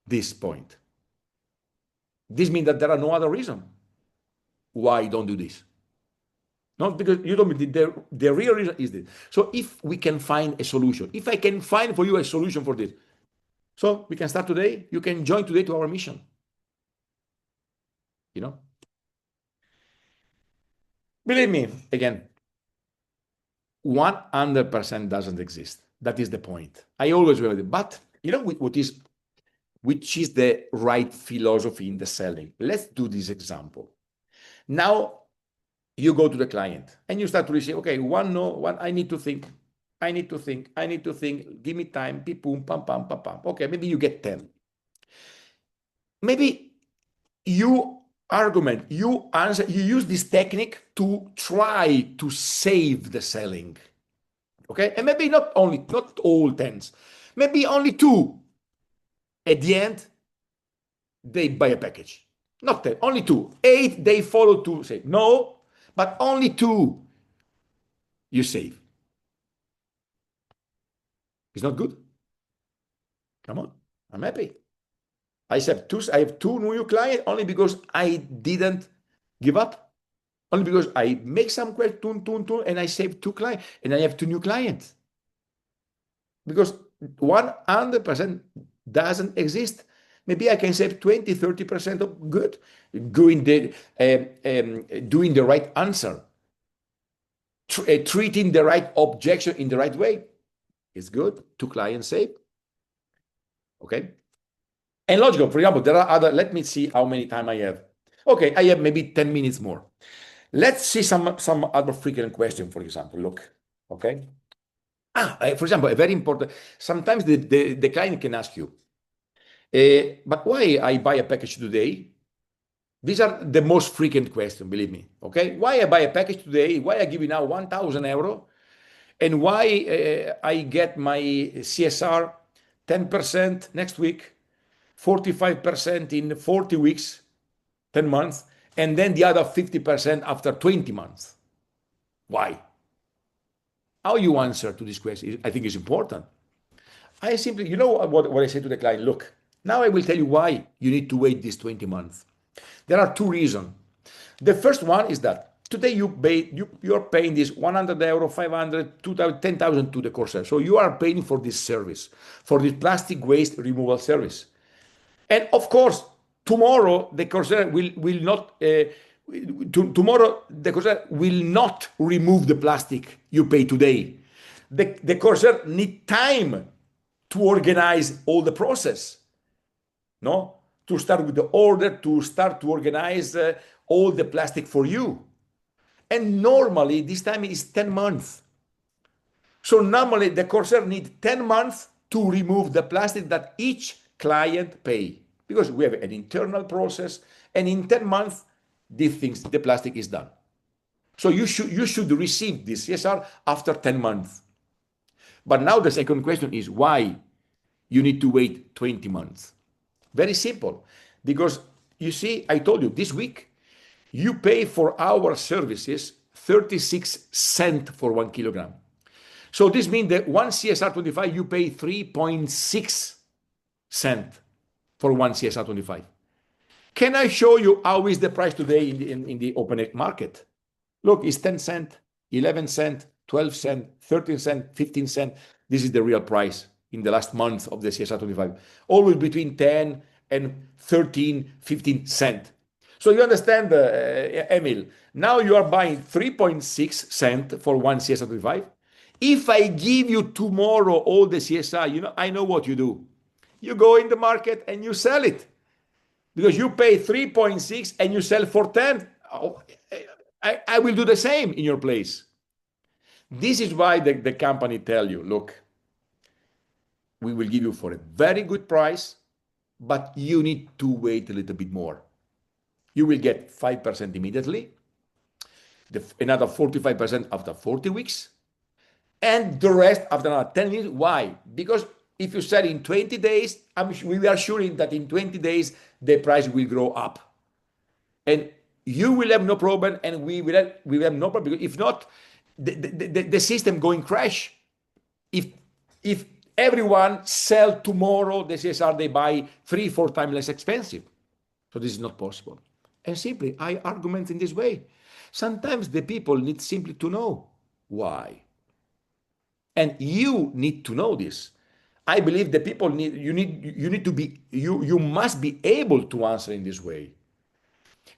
this point, this means that there are no other reason why you don't do this. Not because you don't. The real reason is this. So if we can find a solution, if I can find for you a solution for this, so we can start today. You can join today to our mission. You know, believe me. Again, 100% doesn't exist. That is the point. I always remember it. But you know which is the right philosophy in the selling. Let's do this example. Now you go to the client and you start to receive, okay, one no, one I need to think. I need to think. I need to think. Give me time. Beep, boom, pam, pam, pam, pam. Okay, maybe you get 10. Maybe you argument, you answer, you use this technique to try to save the selling. Okay, and maybe not all 10s, maybe only 2. At the end, they buy a package. Not 10, only 2. 8, they follow to say no, but only 2 you save. It's not good. Come on, I'm happy. I have two new clients only because I didn't give up. Only because I make some question, and I save 2 clients, and I have 2 new clients. Because 100% doesn't exist. Maybe I can save 20, 30% of good doing the right answer, treating the right objection in the right way. It's good. 2 clients saved. Okay. And logical, for example, there are other, let me see how many time I have. Okay, I have maybe 10 minutes more. Let's see some other frequent question, for example. Look, okay. For example, a very important. Sometimes the client can ask you, but why I buy a package today? These are the most frequent question, believe me. Okay, why I buy a package today? Why I give you now 1,000 euro, and why I get my CSR 10% next week, 45% in 40 weeks, 10 months, and then the other 50% after 20 months. Why? How you answer to this question, I think, is important. I simply, what I say to the client, look, now I will tell you why you need to wait these 20 months. There are two reasons. The first one is that today you're paying this 100 euro, 500, 2,000, 10,000 to the Corsair. So you are paying for this service, for this plastic waste removal service. And of course, tomorrow the Corsair will not. Tomorrow the Corsair will not remove the plastic you pay today. The Corsair need time to organize all the process, no? To start with the order, to start to organize all the plastic for you. And normally this time is 10 months. So normally the Corsair needs 10 months to remove the plastic that each client pay, because we have an internal process, and in 10 months the plastic is done. So you should receive this CSR after 10 months. But now the second question is why you need to wait 20 months. Very simple, because you see, I told you this week you pay for our services 36 cents for 1 kilogram. So this means that one CSR 25 you pay 3.6 cents for one CSR 25. Can I show you how is the price today in the open market? Look, it's 10 cents, 11 cents, 12 cents, 13 cents, 15 cents. This is the real price in the last month of the CSR 25. Always between 10 and 13, 15 cents. So you understand, Emil, now you are buying 3.6 cents for one CSR 25. If I give you tomorrow all the CSR, I know what you do. You go in the market and you sell it, because you pay 3.6 and you sell for 10. I will do the same in your place. This is why the company tell you, look, we will give you for a very good price, but you need to wait a little bit more. You will get 5% immediately, another 45% after 40 weeks, and the rest after another 10 years. Why? Because if you sell in 20 days, we are sure that in 20 days the price will grow up. And you will have no problem, and we will have no problem. Because if not, the system going crash. If everyone sell tomorrow the CSR, they buy 3-4 times less expensive. So this is not possible. And simply, I argument in this way. Sometimes the people need simply to know why. And you need to know this. I believe the people you must be able to answer in this way.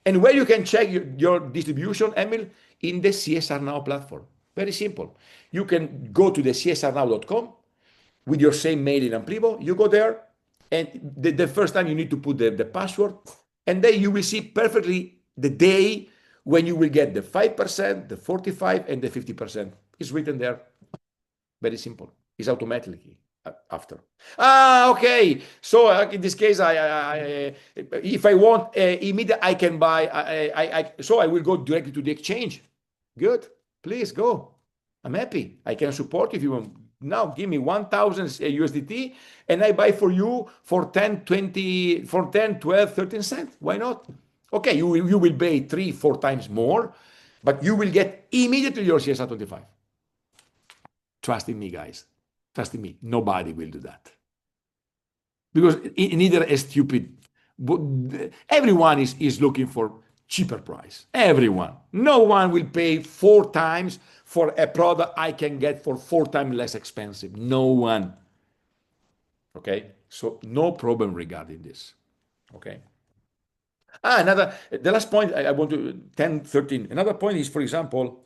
And where you can check your distribution, Emil, in the CSR Now platform. Very simple. You can go to the csrnow.com with your same mail in Amplivo. You go there, and the first time you need to put the password, and then you will see perfectly the day when you will get the 5%, the 45%, and the 50%. It's written there. Very simple. It's automatically after. Okay. So in this case, if I want immediate, I can buy. So I will go directly to the exchange. Good. Please go. I'm happy. I can support if you want. Now give me 1,000 USDT, and I buy for you for 10, 20, for 10, 12, 13 cents. Why not? Okay, you will pay 3-4 times more, but you will get immediately your CSR 25. Trust in me, guys. Trust in me. Nobody will do that. Because neither a stupid, everyone is looking for cheaper price. Everyone. No one will pay 4 times for a product I can get for 4 times less expensive. No one. Okay? So no problem regarding this. Okay? The last point I want to, 10, 13. Another point is, for example,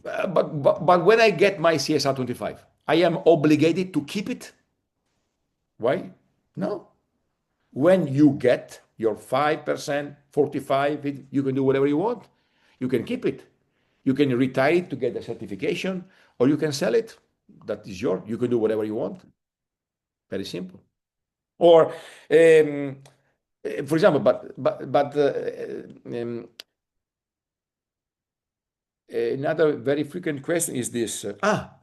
but when I get my CSR 25, I am obligated to keep it. Why? No. When you get your 5%, 45, you can do whatever you want. You can keep it. You can retire it to get a certification, or you can sell it. That is yours. You can do whatever you want. Very simple. Or, for example, another very frequent question is this: now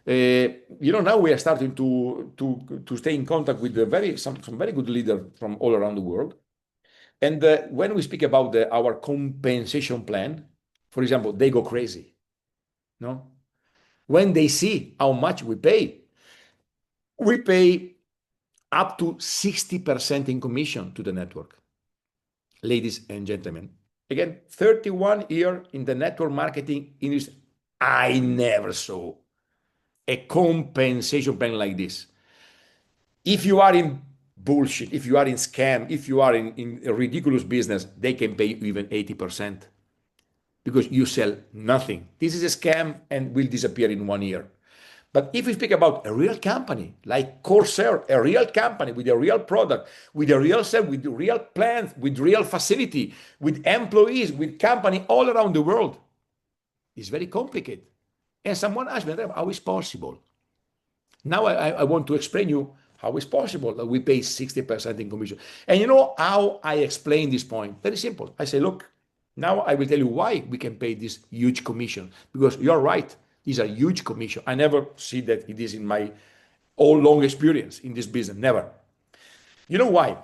we are starting to stay in contact with some very good leaders from all around the world. And when we speak about our compensation plan, for example, they go crazy. No, when they see how much we pay up to 60% in commission to the network. Ladies and gentlemen, again, 31 years in the network marketing industry, I never saw a compensation plan like this. If you are in bullshit, if you are in scam, if you are in a ridiculous business, they can pay you even 80% because you sell nothing. This is a scam and will disappear in 1 year. But if we speak about a real company like Corsair, a real company with a real product, with a real sale, with real plans, with real facility, with employees, with company all around the world, it's very complicated. And someone asked me, how is possible? Now I want to explain you how it's possible that we pay 60% in commission. And you know how I explain this point? Very simple. I say, look, now I will tell you why we can pay this huge commission. Because you're right, these are huge commission. I never see that it is in my all long experience in this business. Never. You know why?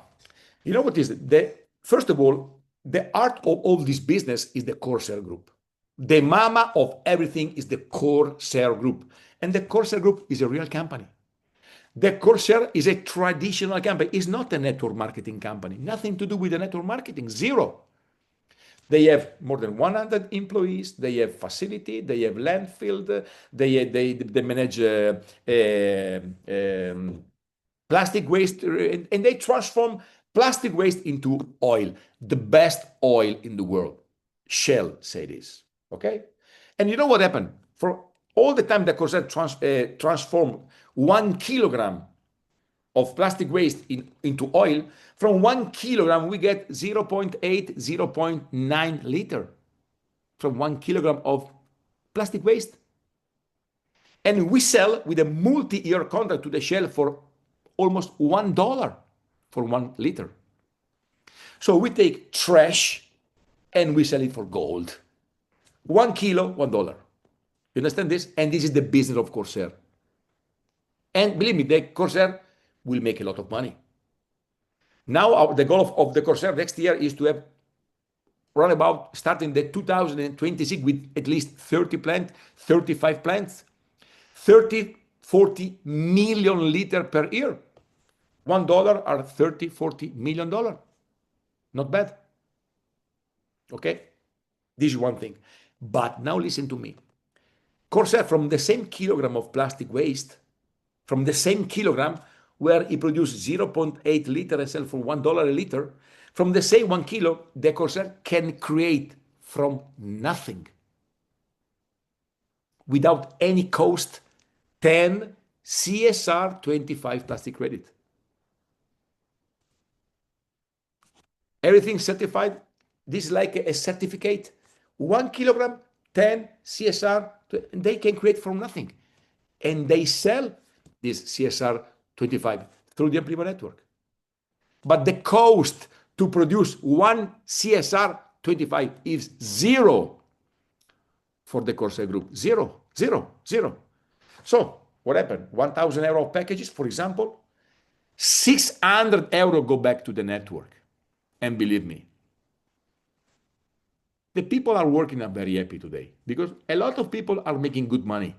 You know what is it? First of all, the art of all this business is the Corsair Group. The mama of everything is the Corsair Group. And the Corsair Group is a real company. The Corsair is a traditional company. It's not a network marketing company. Nothing to do with the network marketing. Zero. They have more than 100 employees. They have facility. They have landfill. They manage plastic waste, and they transform plastic waste into oil, the best oil in the world. Shell say this. Okay? And you know what happened? For all the time that Corsair transformed 1 kilogram of plastic waste into oil, from 1 kilogram we get 0.8, 0.9 liter from 1 kilogram of plastic waste. And we sell with a multi-year contract to the Shell for almost $1 for 1 liter. So we take trash and we sell it for gold. 1 kilo, $1. You understand this? And this is the business of Corsair. And believe me, the Corsair will make a lot of money. Now the goal of the Corsair next year is to have run about starting the 2026 with at least 30 plants, 35 plants, 30, 40 million liter per year. $1 are 30, 40 million dollars. Not bad. Okay? This is one thing. But now listen to me. Corsair, from the same kilogram of plastic waste, from the same kilogram where he produced 0.8 liter and sell for $1 a liter, from the same 1 kilo, the Corsair can create from nothing, without any cost, 10 CSR 25 plastic credit. Everything certified. This is like a certificate. 1 kilogram, 10 CSR, and they can create from nothing. And they sell this CSR 25 through the Amplivo network. But the cost to produce 1 CSR 25 is zero for the Corsair Group. Zero, zero, zero. So what happened? 1,000 euro packages, for example, 600 euro go back to the network. And believe me, the people are working are very happy today because a lot of people are making good money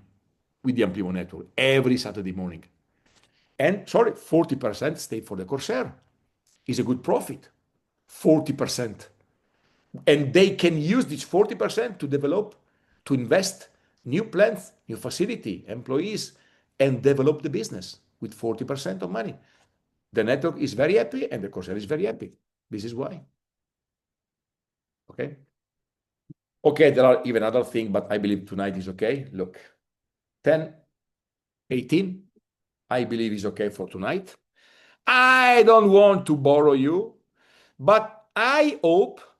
with the Amplivo network every Saturday morning. And 40% stay for the Corsair. Is a good profit. 40%. And they can use this 40% to develop, to invest new plants, new facility, employees, and develop the business with 40% of money. The network is very happy and the Corsair is very happy. This is why. Okay? Okay, there are even other things, but I believe tonight is okay. Look, 10, 18, I believe is okay for tonight. I don't want to borrow you But I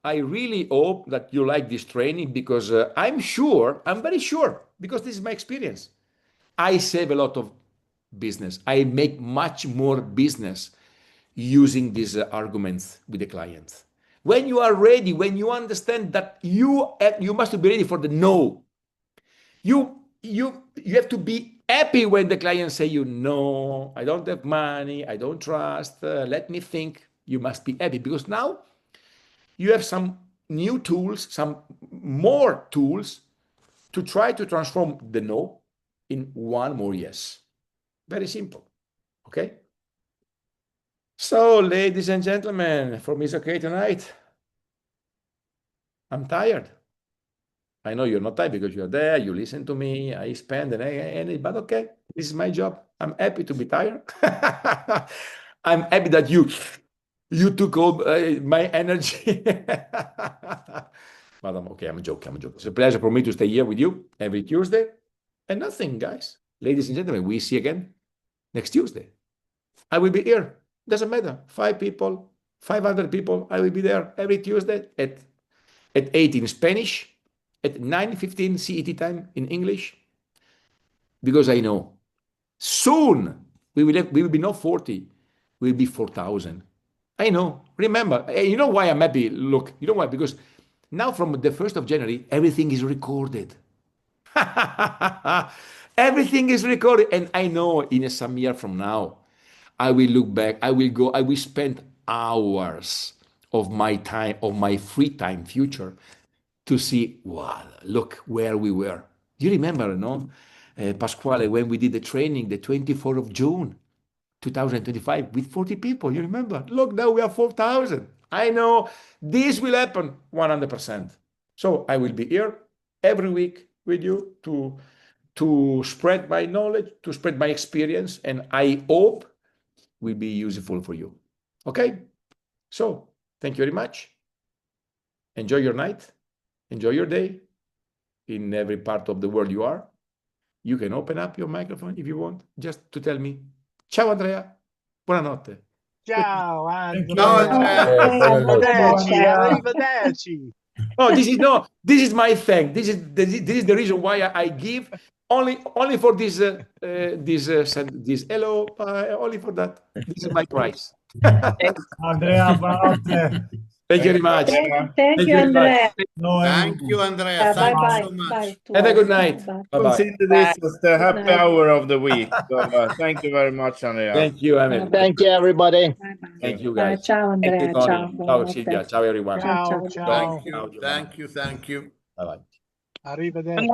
really hope that you like this training, because I'm very sure, because this is my experience. I save a lot of business. I make much more business using these arguments with the clients. When you are ready, when you understand that you must be ready for the no. You have to be happy when the client say you, no, I don't have money, I don't trust, let me think. You must be happy, because now you have some new tools, some more tools to try to transform the no in one more yes. Very simple. Okay? So, ladies and gentlemen, for me it's okay tonight. I'm tired. I know you're not tired because you're there, you listen to me, I spend but okay, this is my job. I'm happy to be tired. I'm happy that you took all my energy. But I'm okay, I'm joking. It's a pleasure for me to stay here with you every Tuesday. And nothing, guys. Ladies and gentlemen, we see again next Tuesday. I will be here. Doesn't matter. 5 people, 500 people. I will be there every Tuesday at 8 in Spanish, at 9:15 CET time in English. Because I know soon we will be not 40, we will be 4,000. I know. Remember, you know why I'm happy? Look, you know why? Because now from the 1st of January, everything is recorded. Everything is recorded. And I know in some year from now, I will look back, I will spend hours of my time, of my free time future, to see, wow, look where we were. Do you remember, no? Pasquale, when we did the training, the 24th of June, 2025, with 40 people, you remember? Look, now we are 4,000. I know this will happen 100%. So I will be here every week with you to spread my knowledge, to spread my experience, and I hope will be useful for you. Okay? So thank you very much. Enjoy your night. Enjoy your day. In every part of the world you are. You can open up your microphone if you want, just to tell me, ciao Andrea, buonanotte. Ciao Ciao Andrea. Andrea. Arrivederci, arrivederci. Oh, this is my thank. This is the reason why I give only for this hello, only for that. This is my price. Andrea, buonanotte. Thank you very much. Thank you, Andrea. Thank you, Andrea. Thank Bye you bye. so much. Bye. Have a good night. Bye. Bye bye. Consider this as the happy night. hour of the week. So, thank you very much, Andrea. Thank you, Emily. Thank you, everybody. Bye bye. Thank you, Bye. guys. Ciao, Thank you, Andrea. Tony. Ciao. Ciao, buonanotte. Silvia. Ciao, everyone. Ciao, Ciao. ciao. Thank you. Ciao. Thank you. Bye bye. Arrivederci.